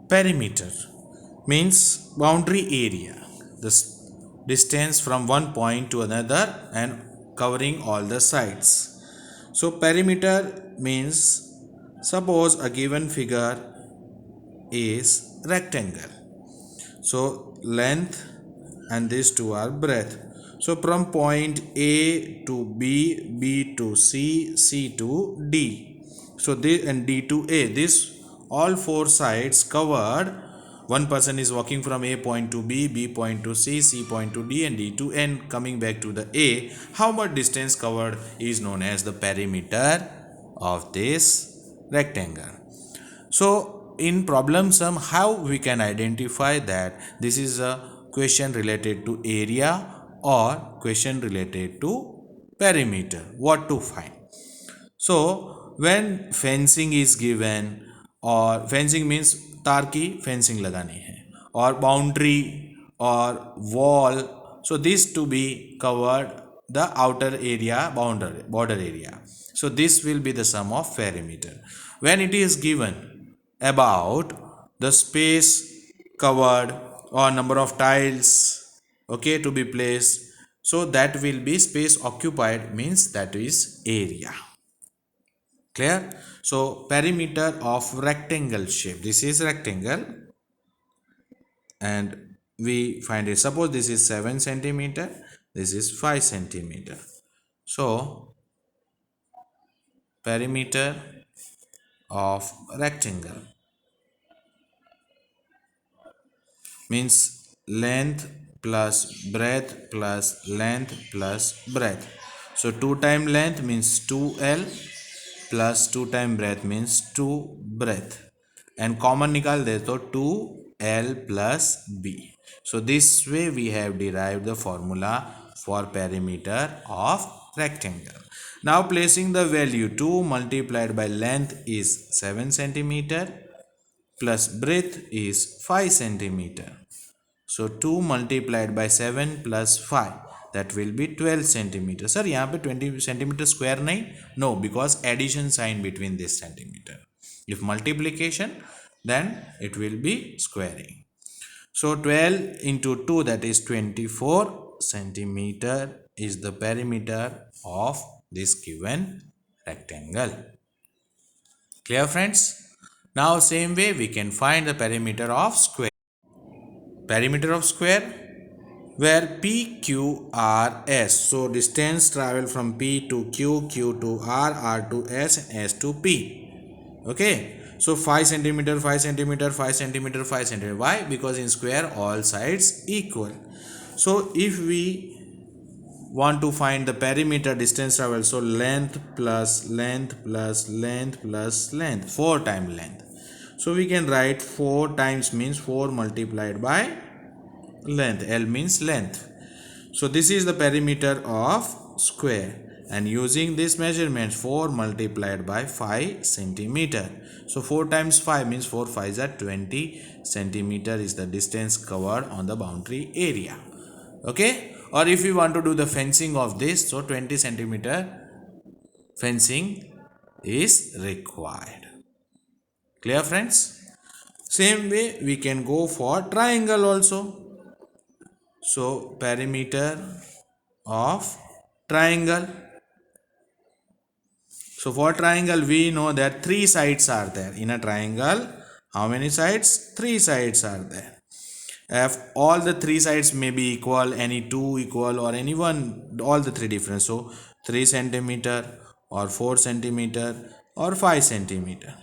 Perimeter means boundary area, the distance from one point to another and covering all the sides. So perimeter means, suppose a given figure is rectangle. So length and these two are breadth. So from point A to B, B to C, C to D. So this and D to A. This all four sides covered. One person is walking from A point to B, B point to C, C point to D, and D to N, coming back to the A. How much distance covered is known as the perimeter of this rectangle. So in problem sum, how we can identify that this is a question related to area or question related to perimeter, what to find. So when fencing is given, or fencing means तार की fencing लगानी है, or boundary or wall, so this to be covered the outer area, border area. So this will be the sum of perimeter. When it is given about the space covered or number of tiles, okay, to be placed, so that will be space occupied, means that is area. Clear? So perimeter of rectangle shape, this is rectangle and we find it, suppose this is 7 centimeter, this is 5 centimeter. So perimeter of rectangle means length plus breadth plus length plus breadth. So 2 time length means 2L plus 2 time breadth means 2 breadth, and common निकाल दे तो 2L plus B. So this way we have derived the formula for perimeter of rectangle. Now placing the value 2 multiplied by length is 7 centimeter plus breadth is 5 centimeter. So 2 multiplied by 7 plus 5, that will be 12 centimeter. Sir, यहाँ पे 20 centimeter square नहीं? No, because addition sign between this centimeter. If multiplication, then it will be squaring. So 12 into 2, that is 24 centimeter is the perimeter of this given rectangle. Clear, friends? Now same way we can find the perimeter of square. Perimeter of square, where P, Q, R, S. So distance travel from P to Q, Q to R, R to S, and S to P. Okay. So 5 centimeter, 5 centimeter, 5 centimeter, 5 centimeter. Why? Because in square all sides equal. So if we want to find the perimeter distance travel, so length plus length plus length plus length, 4 times length. So we can write 4 times means 4 multiplied by length. L means length. So this is the perimeter of square, and using this measurement 4 multiplied by 5 centimeter. So 4 times 5 means 4 5s are 20 centimeter is the distance covered on the boundary area. Okay, or if you want to do the fencing of this, so 20 centimeter fencing is required. Clear, friends? Same way we can go for triangle also. So perimeter of triangle. So for triangle we know that 3 sides are there. In a triangle, how many sides? 3 sides are there. If all the 3 sides may be equal, any 2 equal or any one, all the 3 different. So 3 centimeter or 4 centimeter or 5 centimeter.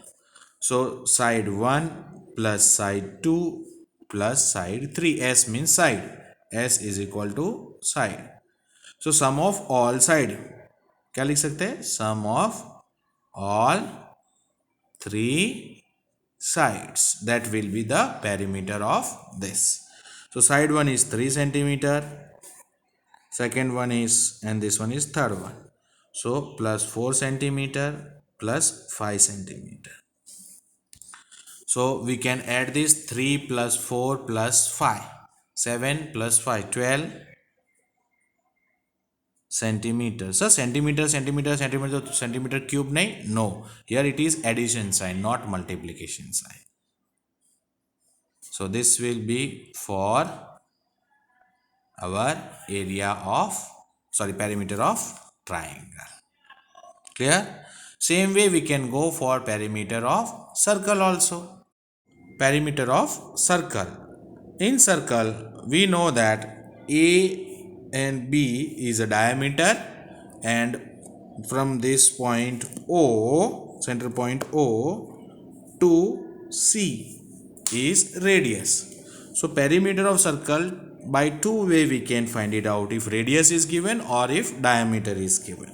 So side 1 plus side 2 plus side 3. S means side. S is equal to side. So sum of all side, क्या लिख सकते हैं? Sum of all 3 sides, that will be the perimeter of this. So side 1 is 3 centimeter, second one is, and this one is third one. So plus 4 centimeter plus 5 centimeter. So we can add this 3 plus 4 plus 5. 7 plus 5, 12 centimeter. So centimeter, centimeter, centimeter, centimeter cube nahi? No. Here it is addition sign, not multiplication sign. So this will be for our area of, sorry, perimeter of triangle. Clear? Same way we can go for perimeter of circle also. Perimeter of circle. In circle, we know that A and B is a diameter, and from this point O, center point O, to C is radius. So perimeter of circle, by two way we can find it out, if radius is given or if diameter is given.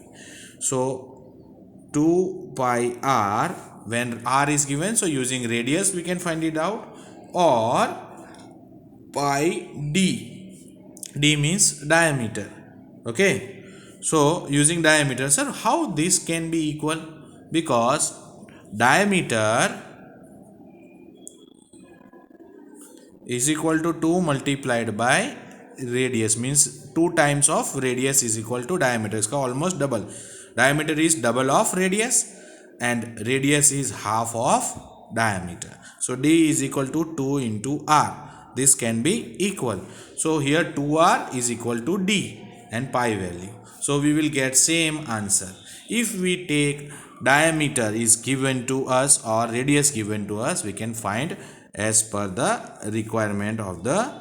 So 2 pi r, when r is given, so using radius we can find it out, or pi d. D means diameter. Okay, so using diameter, sir, how this can be equal? Because diameter is equal to 2 multiplied by radius, means 2 times of radius is equal to diameter. इसका almost double. Diameter is double of radius and radius is half of diameter. So D is equal to 2 into R. This can be equal. So here 2R is equal to D and pi value. So we will get same answer. If we take diameter is given to us or radius given to us, we can find as per the requirement of the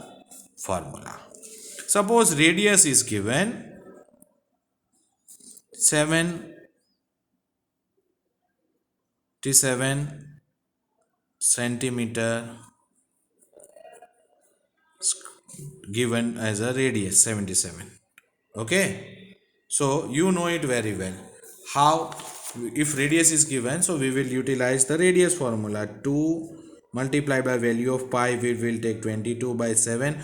formula. Suppose radius is given 77 centimeter, given as a radius 77. Okay, so you know it very well. How? If radius is given, so we will utilize the radius formula. 2 multiplied by value of pi, we will take 22 by 7.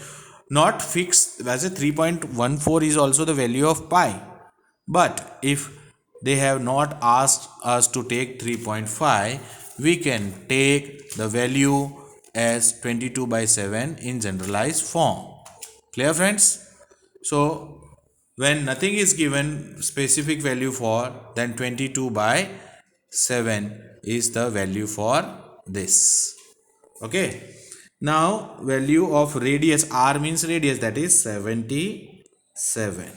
Not fixed, as a 3.14 is also the value of pi. But if they have not asked us to take 3.5, we can take the value as 22 by 7 in generalized form. Clear, friends? So when nothing is given specific value for, then 22 by 7 is the value for this. Okay, now value of radius, r means radius, that is 77.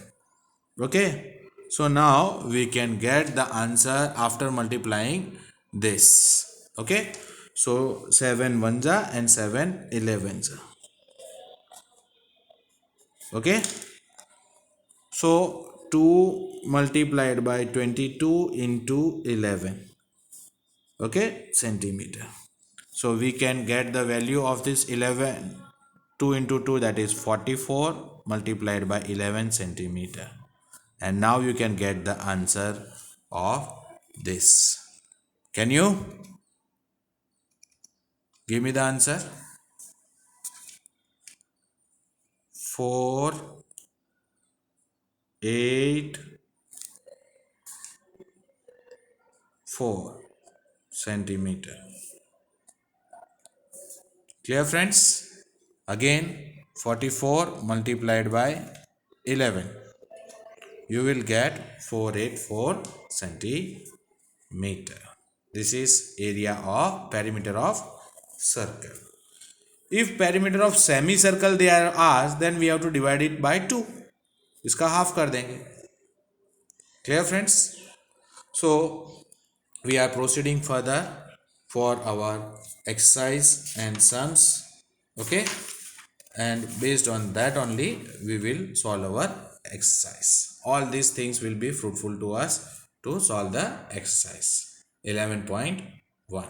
Okay, so now we can get the answer after multiplying this. Okay, so 7 1 and 7 11. Okay, so 2 multiplied by 22 into 11, okay, centimeter. So we can get the value of this 11, 2 into 2, that is 44 multiplied by 11 centimeter. And now you can get the answer of this. Can you give me the answer? 4 8 4 centimeter. Clear, friends? Again 44 multiplied by 11, you will get 484 centimeter. This is area of perimeter of circle. If perimeter of semicircle they are asked, then we have to divide it by 2. इसका half कर देंगे. Clear, friends? So we are proceeding further for our exercise and sums. Okay, and based on that only we will solve our exercise. All these things will be fruitful to us to solve the exercise 11.1.